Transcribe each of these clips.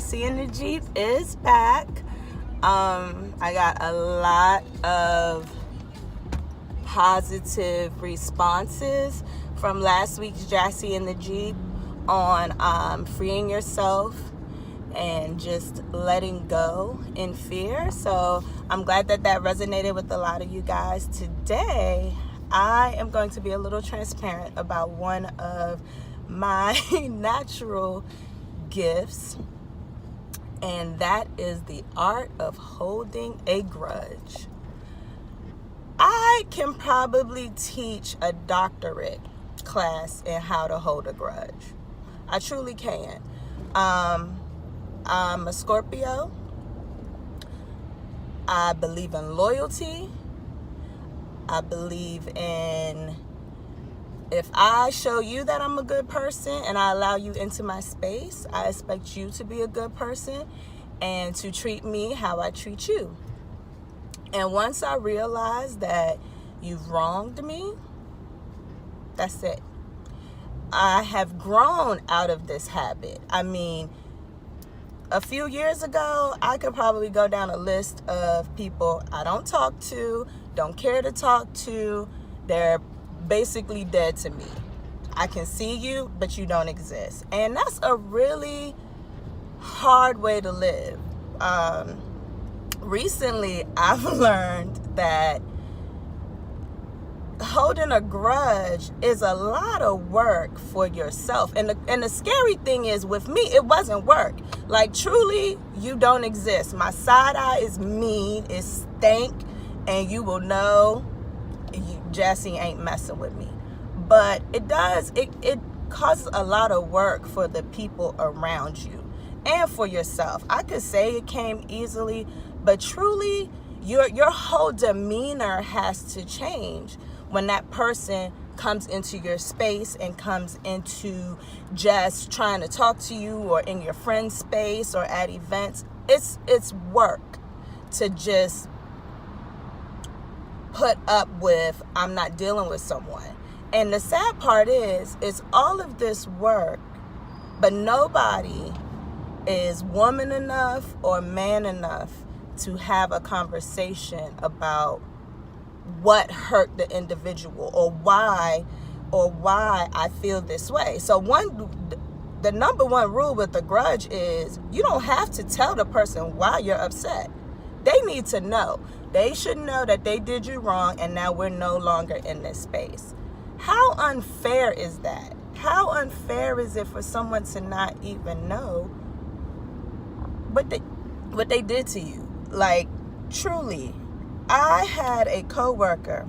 Jassé in the Jeep is back. I got a lot of positive responses from last week's Jassé in the Jeep on freeing yourself and just letting go in fear. So I'm glad that resonated with a lot of you guys. Today, I am going to be a little transparent about one of my natural gifts, and that is the art of holding a grudge. I can probably teach a doctorate class in how to hold a grudge. I truly can. I'm a Scorpio. I believe in loyalty. I believe in, if I show you that I'm a good person and I allow you into my space, I expect you to be a good person and to treat me how I treat you. And once I realize that you've wronged me, that's it. I have grown out of this habit. I mean, a few years ago, I could probably go down a list of people I don't talk to, don't care to talk to. They're basically dead to me. I can see you, but you don't exist. And that's a really hard way to live. Recently, I've learned that holding a grudge is a lot of work for yourself. And the scary thing is, with me, it wasn't work. Like, truly, you don't exist. My side eye is mean, it's stank, and you will know Jassé ain't messing with me. But it causes a lot of work for the people around you and for yourself. I could say it came easily, but truly, your whole demeanor has to change when that person comes into your space and comes into just trying to talk to you, or in your friend's space or at events. It's work to just put up with, I'm not dealing with someone. And the sad part is, it's all of this work, but nobody is woman enough or man enough to have a conversation about what hurt the individual, or why I feel this way. So the number one rule with the grudge is, you don't have to tell the person why you're upset. They need to know. They should know that they did you wrong, and now we're no longer in this space. How unfair is that? How unfair is it for someone to not even know what they did to you? Like, truly, I had a coworker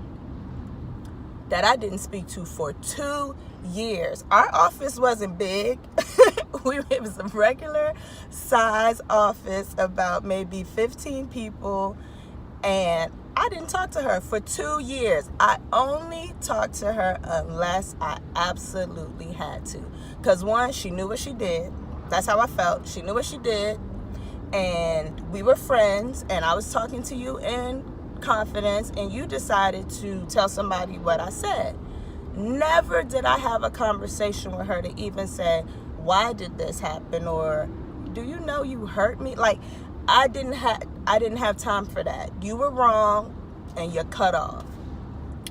that I didn't speak to for 2 years. Our office wasn't big. It was a regular size office, about maybe 15 people. And I didn't talk to her for 2 years. I only talked to her unless I absolutely had to. Because one, she knew what she did. That's how I felt. She knew what she did. And we were friends. And I was talking to you in confidence, and you decided to tell somebody what I said. Never did I have a conversation with her to even say, why did this happen? Or, do you know you hurt me? Like, I didn't have time for that. You were wrong, and you're cut off.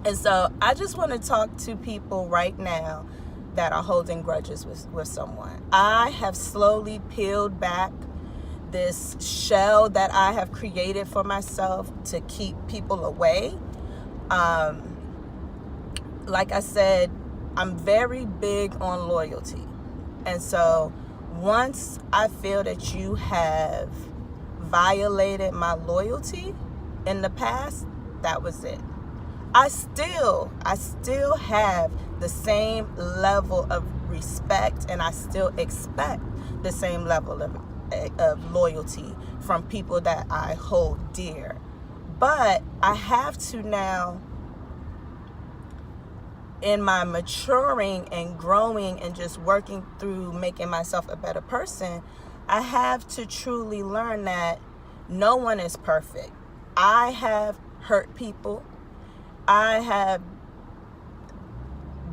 And so I just want to talk to people right now that are holding grudges with someone. I have slowly peeled back this shell that I have created for myself to keep people away. Like I said, I'm very big on loyalty. And so once I feel that you have violated my loyalty in the past, that was it. I still have the same level of respect, and I still expect the same level of loyalty from people that I hold dear. But I have to now, in my maturing and growing and just working through making myself a better person, I have to truly learn that no one is perfect. I have hurt people. I have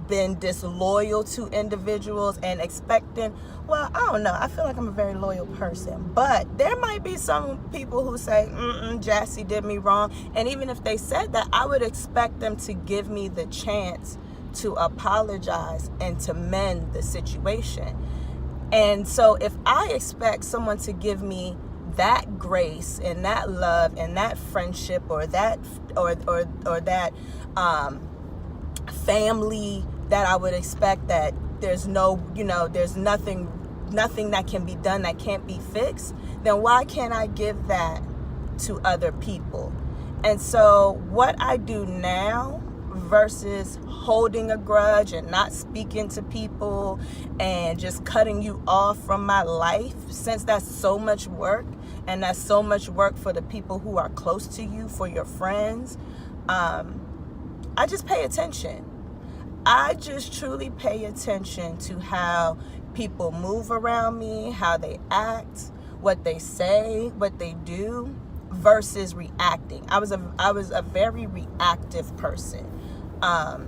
been disloyal to individuals and expecting, well, I don't know, I feel like I'm a very loyal person, but there might be some people who say, Jassé did me wrong, and even if they said that, I would expect them to give me the chance to apologize and to mend the situation. And so if I expect someone to give me that grace and that love and that friendship or that or that family, that I would expect that there's no, there's nothing that can be done that can't be fixed, then why can't I give that to other people? And so what I do now versus holding a grudge and not speaking to people and just cutting you off from my life, since that's so much work, and that's so much work for the people who are close to you, for your friends, I just pay attention. I just truly pay attention to how people move around me, how they act, what they say, what they do, versus reacting. I was a very reactive person. I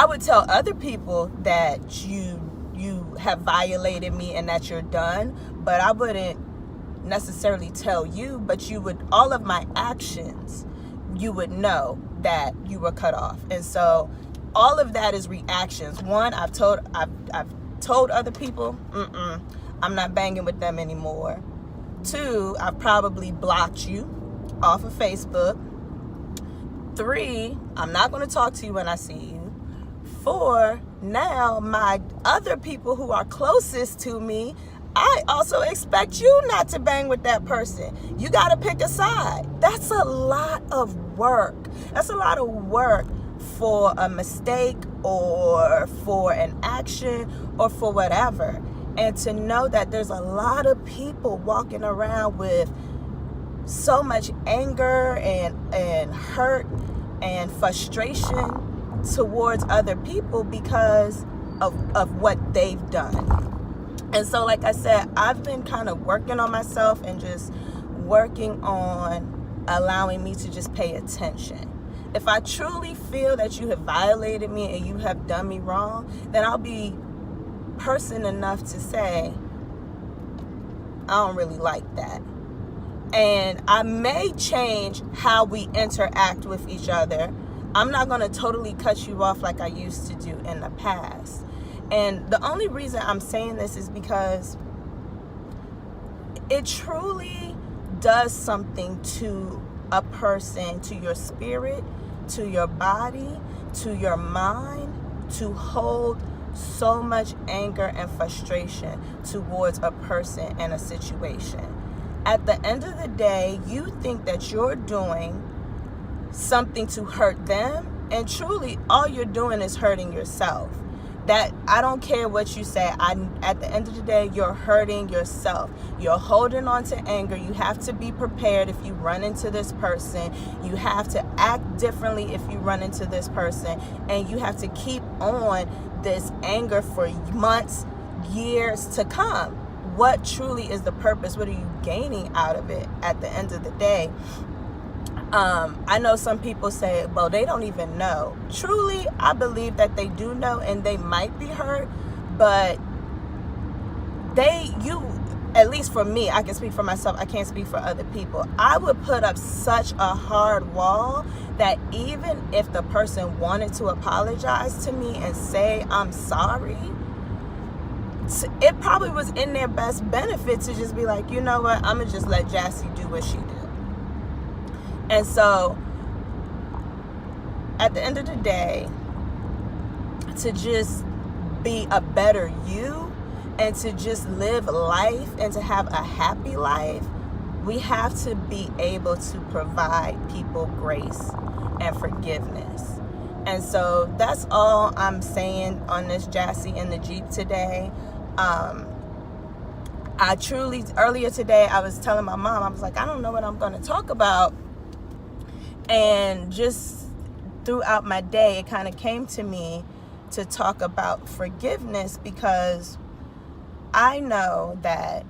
would tell other people that you have violated me and that you're done, but I wouldn't necessarily tell you, but you would, all of my actions, you would know that you were cut off. And so all of that is reactions. One, I've told other people, I'm not banging with them anymore. Two, I've probably blocked you off of Facebook. 3, I'm not going to talk to you when I see you. 4, now my other people who are closest to me, I also expect you not to bang with that person. You got to pick a side. That's a lot of work. That's a lot of work for a mistake or for an action or for whatever. And to know that there's a lot of people walking around with so much anger and hurt and frustration towards other people because of what they've done. And so, like I said, I've been kind of working on myself and just working on allowing me to just pay attention. If I truly feel that you have violated me and you have done me wrong, then I'll be person enough to say, I don't really like that. And I may change how we interact with each other. I'm not going to totally cut you off like I used to do in the past. And the only reason I'm saying this is because it truly does something to a person, to your spirit, to your body, to your mind, to hold so much anger and frustration towards a person and a situation. At the end of the day, you think that you're doing something to hurt them, and truly all you're doing is hurting yourself. That I don't care what you say. At the end of the day, you're hurting yourself. You're holding on to anger. You have to be prepared if you run into this person. You have to act differently if you run into this person. And you have to keep on this anger for months, years to come. What truly is the purpose? What are you gaining out of it at the end of the day? I know some people say, well, they don't even know. Truly, I believe that they do know and they might be hurt, but at least for me, I can speak for myself, I can't speak for other people. I would put up such a hard wall that even if the person wanted to apologize to me and say, I'm sorry, it probably was in their best benefit to just be like, you know what, I'm going to just let Jassé do what she did. And so, at the end of the day, to just be a better you and to just live life and to have a happy life, we have to be able to provide people grace and forgiveness. And so, that's all I'm saying on this Jassé in the Jeep today. I truly, earlier today, I was telling my mom, I was like, I don't know what I'm going to talk about. And just throughout my day, it kind of came to me to talk about forgiveness, because I know that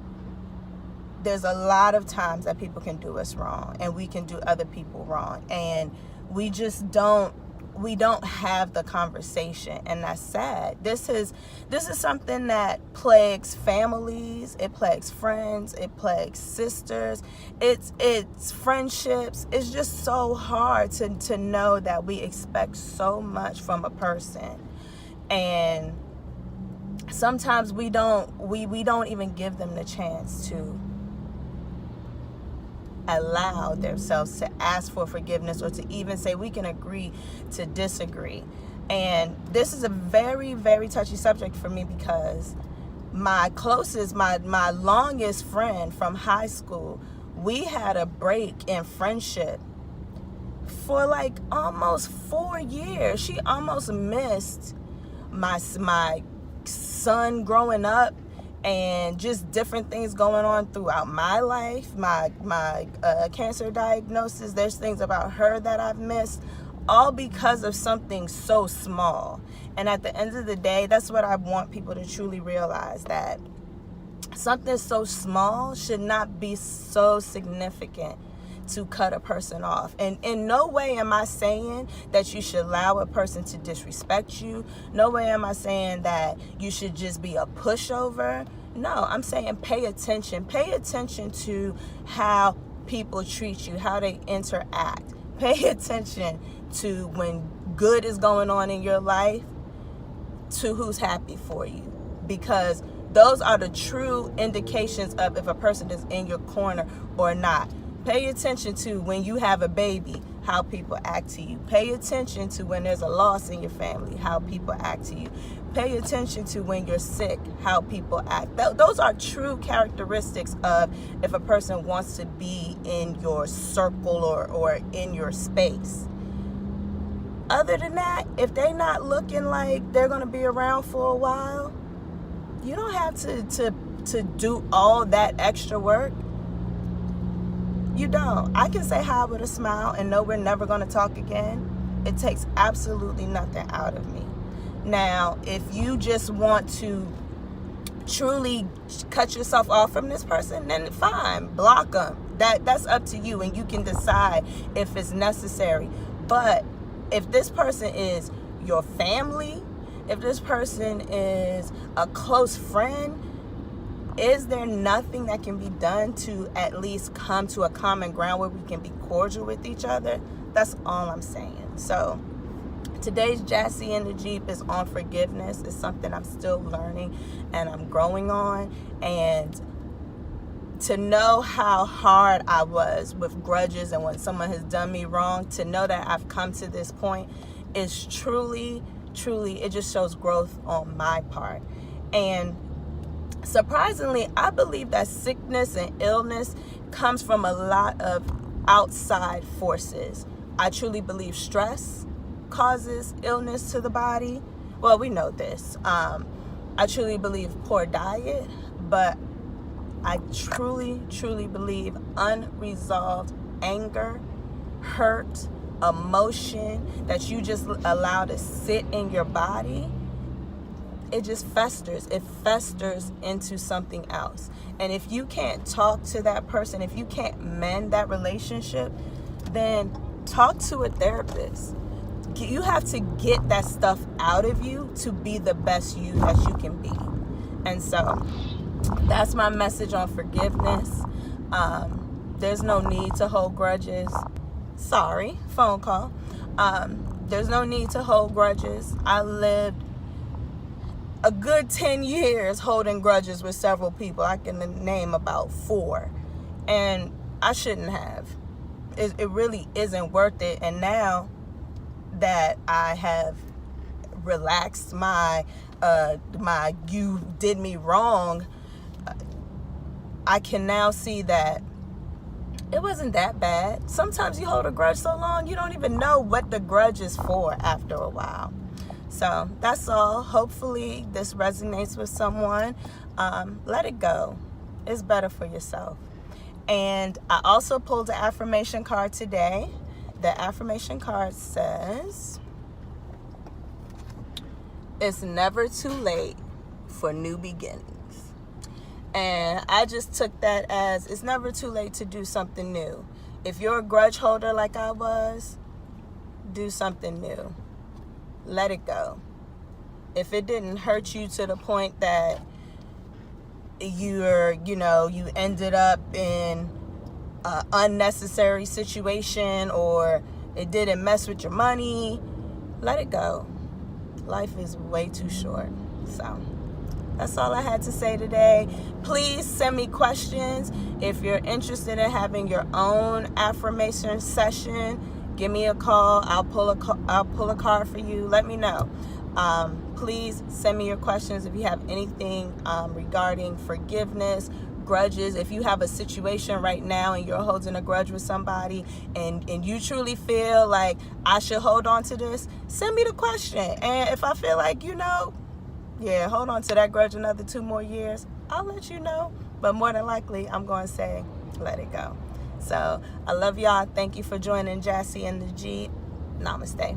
there's a lot of times that people can do us wrong and we can do other people wrong. And we just don't we don't have the conversation, and that's sad. This is something that plagues families, it plagues friends, it plagues sisters, it's friendships. It's just so hard to know that we expect so much from a person, and sometimes we don't even give them the chance to allow themselves to ask for forgiveness, or to even say we can agree to disagree. And this is a very, very touchy subject for me, because my closest, my longest friend from high school, we had a break in friendship for like almost 4 years. She almost missed my son growing up, and just different things going on throughout my life, my cancer diagnosis. There's things about her that I've missed, all because of something so small. And at the end of the day, that's what I want people to truly realize, that something so small should not be so significant to cut a person off. And in no way am I saying that you should allow a person to disrespect you. No way am I saying that you should just be a pushover. No, I'm saying pay attention. Pay attention to how people treat you, how they interact. Pay attention to when good is going on in your life, to who's happy for you, because those are the true indications of if a person is in your corner or not. Pay attention to when you have a baby, how people act to you. Pay attention to when there's a loss in your family, how people act to you. Pay attention to when you're sick, how people act. Those are true characteristics of if a person wants to be in your circle or in your space. Other than that, if they're not looking like they're going to be around for a while, you don't have to do all that extra work. You don't. I can say hi with a smile and know we're never going to talk again. It takes absolutely nothing out of me. Now, if you just want to truly cut yourself off from this person, then fine, block them. That's up to you, and you can decide if it's necessary. But if this person is your family, if this person is a close friend, is there nothing that can be done to at least come to a common ground where we can be cordial with each other? That's all I'm saying. So today's Jassé in the Jeep is on forgiveness. It's something I'm still learning and I'm growing on. And to know how hard I was with grudges and when someone has done me wrong, to know that I've come to this point is truly, it just shows growth on my part. And surprisingly, I believe that sickness and illness comes from a lot of outside forces. I truly believe stress causes illness to the body. Well, we know this. I truly believe poor diet, but I truly believe unresolved anger, hurt, emotion that you just allow to sit in your body, it just festers. It festers into something else. And if you can't talk to that person, if you can't mend that relationship, then talk to a therapist. You have to get that stuff out of you to be the best you that you can be. And so that's my message on forgiveness. There's no need to hold grudges. Sorry, phone call. There's no need to hold grudges. I lived a good 10 years holding grudges with several people. I can name about 4. And I shouldn't have. It really isn't worth it. And now that I have relaxed my you did me wrong, I can now see that it wasn't that bad. Sometimes you hold a grudge so long, you don't even know what the grudge is for after a while. So that's all. Hopefully this resonates with someone. Let it go. It's better for yourself. And I also pulled an affirmation card today. The affirmation card says, it's never too late for new beginnings. And I just took that as it's never too late to do something new. If you're a grudge holder like I was, do something new. let it go. If it didn't hurt you to the point that you ended up in an unnecessary situation, or it didn't mess with your money, let it go. Life is way too short. So that's all I had to say today. Please send me questions. If you're interested in having your own affirmation session, give me a call. I'll pull a card for you. Let me know. Please send me your questions if you have anything regarding forgiveness, grudges. If you have a situation right now and you're holding a grudge with somebody, and you truly feel like I should hold on to this, send me the question. And if I feel like, hold on to that grudge another 2 more years, I'll let you know. But more than likely, I'm going to say, let it go. So I love y'all. Thank you for joining Jassé and the G. Namaste.